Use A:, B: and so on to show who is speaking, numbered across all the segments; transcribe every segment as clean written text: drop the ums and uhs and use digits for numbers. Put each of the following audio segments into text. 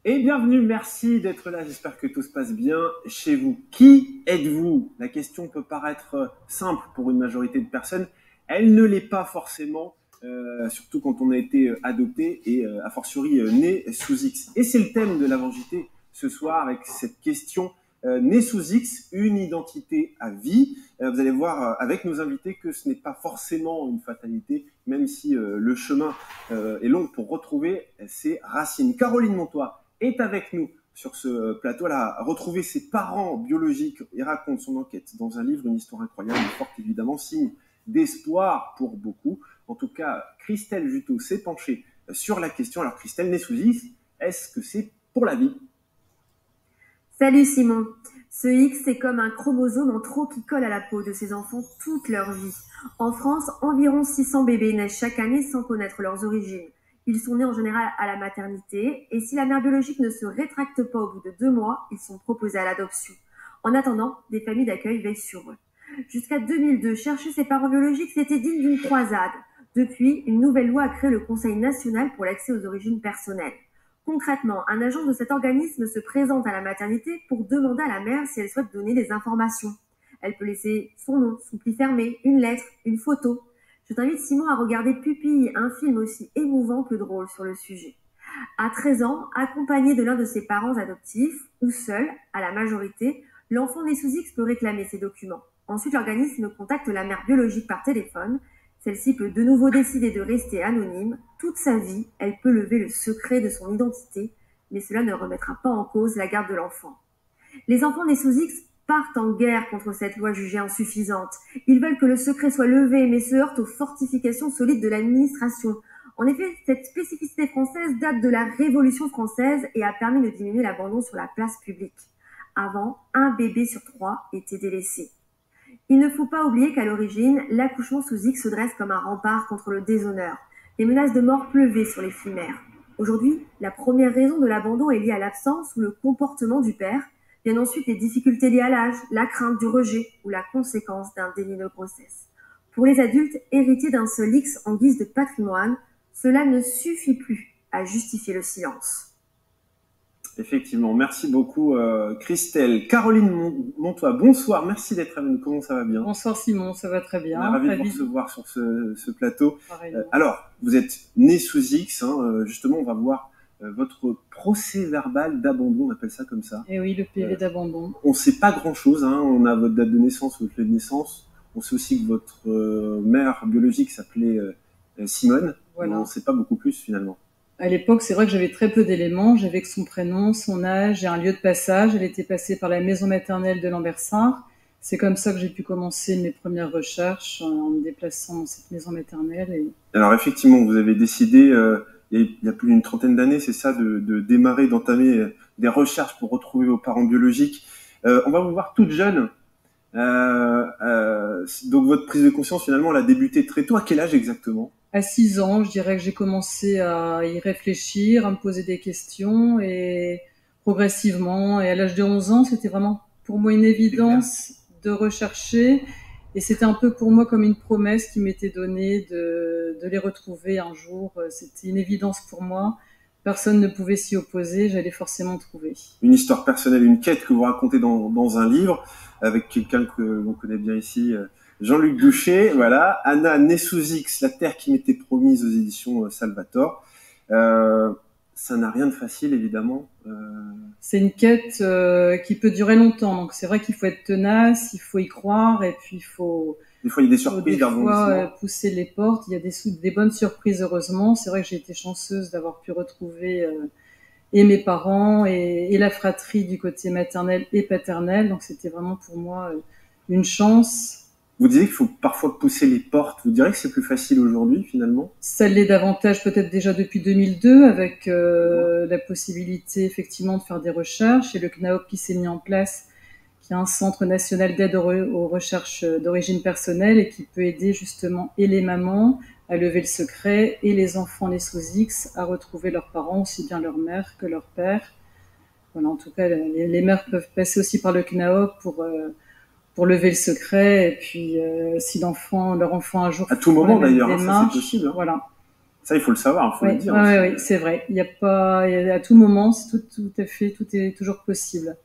A: Et bienvenue, merci d'être là, j'espère que tout se passe bien chez vous. Qui êtes-vous? La question peut paraître simple pour une majorité de personnes, elle ne l'est pas forcément, surtout quand on a été adopté et a fortiori né sous X. Et c'est le thème de l'Avangité ce soir avec cette question né sous X, une identité à vie. Vous allez voir avec nos invités que ce n'est pas forcément une fatalité, même si le chemin est long pour retrouver ses racines. Caroline Montois est avec nous sur ce plateau. Elle a retrouvé ses parents biologiques et raconte son enquête dans un livre, une histoire incroyable, une forte évidemment, signe d'espoir pour beaucoup. En tout cas, Christelle Juteau s'est penchée sur la question. Alors Christelle, née sous X, est-ce que c'est pour la vie?
B: Salut Simon. Ce X, c'est comme un chromosome en trop qui colle à la peau de ces enfants toute leur vie. En France, environ 600 bébés naissent chaque année sans connaître leurs origines. Ils sont nés en général à la maternité et si la mère biologique ne se rétracte pas au bout de 2 mois, ils sont proposés à l'adoption. En attendant, des familles d'accueil veillent sur eux. Jusqu'à 2002, chercher ses parents biologiques, c'était digne d'une croisade. Depuis, une nouvelle loi a créé le Conseil national pour l'accès aux origines personnelles. Concrètement, un agent de cet organisme se présente à la maternité pour demander à la mère si elle souhaite donner des informations. Elle peut laisser son nom, son pli fermé, une lettre, une photo. Je t'invite Simon à regarder Pupille, un film aussi émouvant que drôle sur le sujet. À 13 ans, accompagné de l'un de ses parents adoptifs, ou seul, à la majorité, l'enfant né sous X peut réclamer ses documents. Ensuite, l'organisme contacte la mère biologique par téléphone. Celle-ci peut de nouveau décider de rester anonyme. Toute sa vie, elle peut lever le secret de son identité, mais cela ne remettra pas en cause la garde de l'enfant. Les enfants nés sous X partent en guerre contre cette loi jugée insuffisante. Ils veulent que le secret soit levé, mais se heurtent aux fortifications solides de l'administration. En effet, cette spécificité française date de la Révolution française et a permis de diminuer l'abandon sur la place publique. Avant, un bébé sur 3 était délaissé. Il ne faut pas oublier qu'à l'origine, l'accouchement sous X se dresse comme un rempart contre le déshonneur. Les menaces de mort pleuvaient sur les filles mères. Aujourd'hui, la première raison de l'abandon est liée à l'absence ou le comportement du père. Viennent ensuite les difficultés liées à l'âge, la crainte du rejet ou la conséquence d'un déni de grossesse. Pour les adultes héritiers d'un seul X en guise de patrimoine, cela ne suffit plus à justifier le silence.
A: Effectivement, merci beaucoup Christelle. Caroline Montois, bonsoir, merci d'être avec nous, comment ça va bien?
C: Bonsoir Simon, ça va très bien.
A: On est ravis de vous recevoir sur ce plateau.
C: Pareillement.
A: Alors, vous êtes né sous X, justement on va voir votre procès verbal d'abandon, on appelle ça comme ça.
C: Et oui, le PV d'abandon.
A: On ne sait pas grand-chose, on a votre date de naissance, votre lieu de naissance. On sait aussi que votre mère biologique s'appelait Simone,
C: Voilà.
A: Mais on ne sait pas beaucoup plus finalement.
C: À l'époque, c'est vrai que j'avais très peu d'éléments. J'avais que son prénom, son âge et un lieu de passage. Elle était passée par la maison maternelle de Lambersart. C'est comme ça que j'ai pu commencer mes premières recherches en me déplaçant dans cette maison maternelle.
A: Alors effectivement, vous avez décidé, il y a plus d'une trentaine d'années, c'est ça, de démarrer, d'entamer des recherches pour retrouver vos parents biologiques. On va vous voir toute jeune. Donc votre prise de conscience, finalement, elle a débuté très tôt. À quel âge exactement?
C: À 6 ans, je dirais que j'ai commencé à y réfléchir, à me poser des questions et progressivement. Et à l'âge de 11 ans, c'était vraiment pour moi une évidence de rechercher. Et c'était un peu pour moi comme une promesse qui m'était donnée de les retrouver un jour. C'était une évidence pour moi. Personne ne pouvait s'y opposer, j'allais forcément trouver.
A: Une histoire personnelle, une quête que vous racontez dans un livre avec quelqu'un que l'on connaît bien ici, Jean-Luc Douchet, voilà. Anna, née sous X, la terre qui m'était promise aux éditions Salvator. Ça n'a rien de facile, évidemment.
C: C'est une quête qui peut durer longtemps. Donc c'est vrai qu'il faut être tenace, il faut y croire et puis il faut...
A: Des fois, il y a des surprises,
C: des fois pousser les portes. Il y a des bonnes surprises, heureusement. C'est vrai que j'ai été chanceuse d'avoir pu retrouver et mes parents et la fratrie du côté maternel et paternel. Donc c'était vraiment pour moi une chance.
A: Vous disiez qu'il faut parfois pousser les portes. Vous diriez que c'est plus facile aujourd'hui, finalement?
C: Ça l'est davantage peut-être déjà depuis 2002, avec la possibilité effectivement de faire des recherches. Et le CNAOP qui s'est mis en place, qui est un centre national d'aide aux recherches d'origine personnelle et qui peut aider justement et les mamans à lever le secret et les enfants nés sous X à retrouver leurs parents, aussi bien leur mère que leur père. Voilà, en tout cas, les mères peuvent passer aussi par le CNAOP pour lever le secret, et puis si leur enfant un jour
A: à tout moment d'ailleurs, ça c'est possible.
C: Voilà.
A: Ça, il faut le savoir, il faut le dire.
C: Oui, c'est vrai. Il y a pas, à tout moment, c'est tout à fait, tout est toujours possible.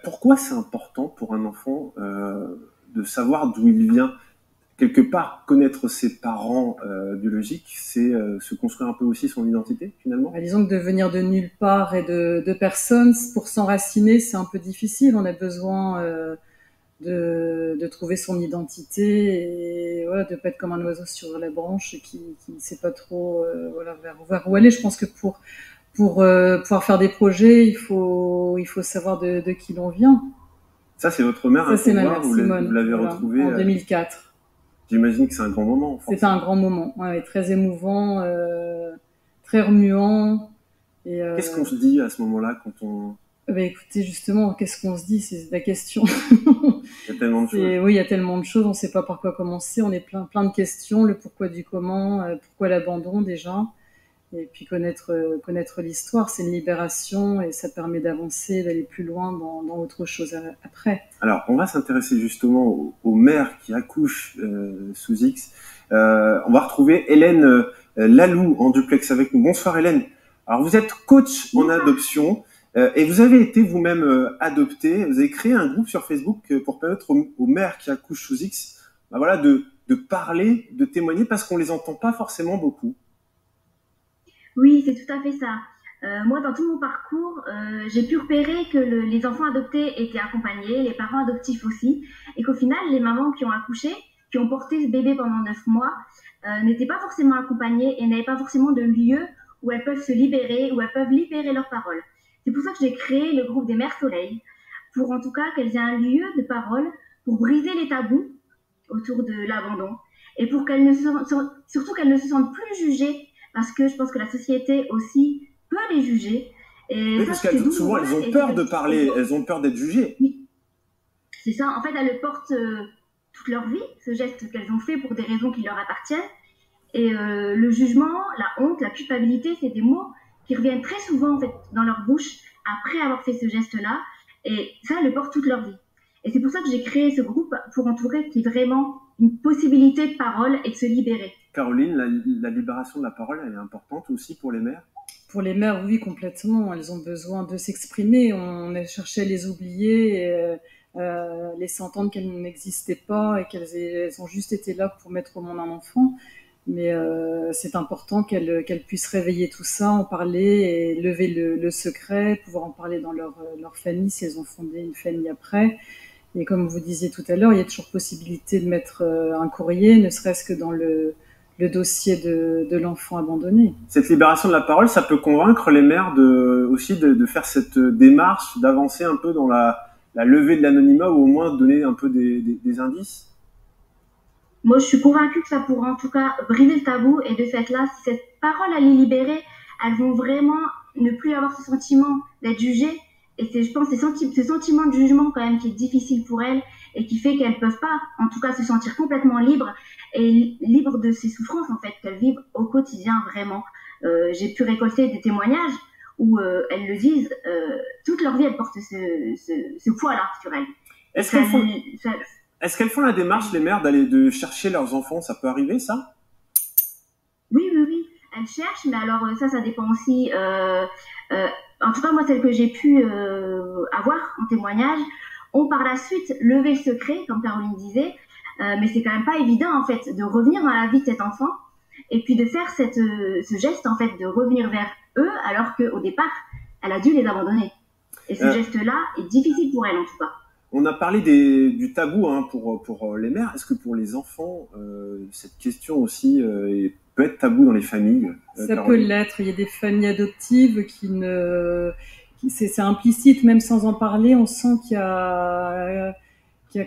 A: Pourquoi c'est important pour un enfant de savoir d'où il vient? Quelque part, connaître ses parents biologiques, c'est se construire un peu aussi son identité, finalement.
C: Disons que de venir de nulle part et de personne, pour s'enraciner, c'est un peu difficile. On a besoin de trouver son identité et voilà, de pas être comme un oiseau sur la branche qui ne sait pas trop vers où aller. Je pense que pour pouvoir faire des projets, il faut savoir de qui l'on vient.
A: Ça, c'est votre mère,
C: ça, c'est ma mère,
A: vous l'avez retrouvée
C: en 2004.
A: J'imagine que c'est un grand moment.
C: C'était un grand moment, très émouvant, très remuant.
A: Qu'est-ce qu'on se dit à ce moment-là quand on...
C: Écoutez, justement, qu'est-ce qu'on se dit? C'est la question.
A: Il y a tellement de choses.
C: Oui, il y a tellement de choses, on ne sait pas par quoi commencer, on est plein de questions, le pourquoi du comment, pourquoi l'abandon déjà, et puis connaître l'histoire, c'est une libération et ça permet d'avancer, d'aller plus loin dans autre chose après.
A: Alors, on va s'intéresser justement aux mères qui accouchent sous X. On va retrouver Hélène Lalou en duplex avec nous. Bonsoir Hélène. Alors, vous êtes coach en adoption. Et vous avez été vous-même adopté, vous avez créé un groupe sur Facebook pour permettre aux mères qui accouchent sous X de parler, de témoigner, parce qu'on les entend pas forcément beaucoup.
D: Oui, c'est tout à fait ça. Moi, dans tout mon parcours, j'ai pu repérer que les enfants adoptés étaient accompagnés, les parents adoptifs aussi, et qu'au final, les mamans qui ont accouché, qui ont porté ce bébé pendant 9 mois, n'étaient pas forcément accompagnées et n'avaient pas forcément de lieu où elles peuvent se libérer, où elles peuvent libérer leurs paroles. C'est pour ça que j'ai créé le groupe des Mères Soleil, pour en tout cas qu'elles aient un lieu de parole, pour briser les tabous autour de l'abandon, et pour surtout qu'elles ne se sentent plus jugées, parce que je pense que la société aussi peut les juger.
A: Et oui, parce que souvent elles ont peur de parler, elles ont peur d'être jugées.
D: Oui, c'est ça. En fait, elles le portent toute leur vie, ce geste qu'elles ont fait pour des raisons qui leur appartiennent. Et le jugement, la honte, la culpabilité, c'est des mots qui reviennent très souvent en fait dans leur bouche après avoir fait ce geste-là, et ça, elles le portent toute leur vie. Et c'est pour ça que j'ai créé ce groupe, pour entourer qu'il y ait vraiment une possibilité de parole et de se libérer.
A: Caroline, la libération de la parole, elle est importante aussi pour les mères?
C: Pour les mères, oui, complètement. Elles ont besoin de s'exprimer. On a cherché à les oublier, laisser entendre qu'elles n'existaient pas et qu'elles ont juste été là pour mettre au monde un enfant. Mais c'est important qu'elles puissent réveiller tout ça, en parler et lever le secret, pouvoir en parler dans leur famille si elles ont fondé une famille après. Et comme vous disiez tout à l'heure, il y a toujours possibilité de mettre un courrier, ne serait-ce que dans le dossier de l'enfant abandonné.
A: Cette libération de la parole, ça peut convaincre les mères aussi de faire cette démarche, d'avancer un peu dans la levée de l'anonymat, ou au moins donner un peu des indices?
D: Moi, je suis convaincue que ça pourra en tout cas briser le tabou, et de fait là, si cette parole elle est libérée, elles vont vraiment ne plus avoir ce sentiment d'être jugées. Et c'est, je pense, ce sentiment de jugement quand même qui est difficile pour elles et qui fait qu'elles peuvent pas, en tout cas, se sentir complètement libres et libres de ces souffrances en fait qu'elles vivent au quotidien vraiment. J'ai pu récolter des témoignages où elles le disent, toute leur vie elles portent ce poids-là sur elles.
A: Est-ce qu'elles font la démarche, les mères, de chercher leurs enfants? Ça peut arriver, ça?
D: Oui. Elles cherchent, mais alors ça dépend aussi. En tout cas, moi, celle que j'ai pu avoir en témoignage, ont par la suite levé le secret, comme Caroline disait, mais c'est quand même pas évident, en fait, de revenir dans la vie de cet enfant et puis de faire ce geste, en fait, de revenir vers eux, alors qu'au départ, elle a dû les abandonner. Et ce geste-là est difficile pour elle, en tout cas.
A: On a parlé du tabou pour les mères. Est-ce que pour les enfants, cette question aussi peut être tabou dans les familles?
C: Ça peut l'être. Il y a des familles adoptives c'est implicite, même sans en parler. On sent qu'il y a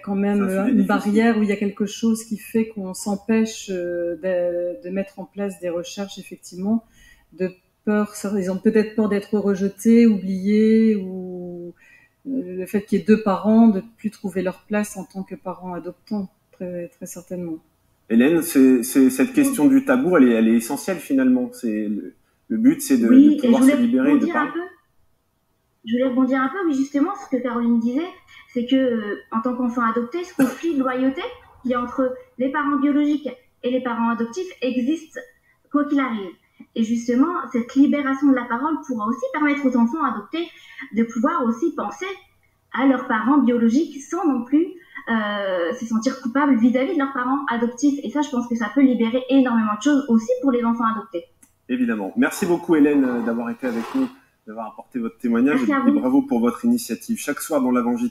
C: quand même une barrière, où il y a quelque chose qui fait qu'on s'empêche de mettre en place des recherches, effectivement, de peur. Ils ont peut-être peur d'être rejetés, oubliés, ou le fait qu'il y ait deux parents, de ne plus trouver leur place en tant que parents adoptants, très, très certainement.
A: Hélène, cette question du tabou, elle est essentielle finalement. Le but, c'est de pouvoir se libérer et de parler.
D: Je voulais rebondir un peu, oui, justement, ce que Caroline disait, c'est que en tant qu'enfant adopté, ce conflit de loyauté qu'il y a entre les parents biologiques et les parents adoptifs existe quoi qu'il arrive. Et justement, cette libération de la parole pourra aussi permettre aux enfants adoptés de pouvoir aussi penser à leurs parents biologiques sans non plus se sentir coupables vis-à-vis de leurs parents adoptifs. Et ça, je pense que ça peut libérer énormément de choses aussi pour les enfants adoptés.
A: Évidemment. Merci beaucoup Hélène d'avoir été avec nous, d'avoir apporté votre témoignage
D: Merci à
A: et
D: vous.
A: bravo pour votre initiative. Chaque soir dans l'Avant JT,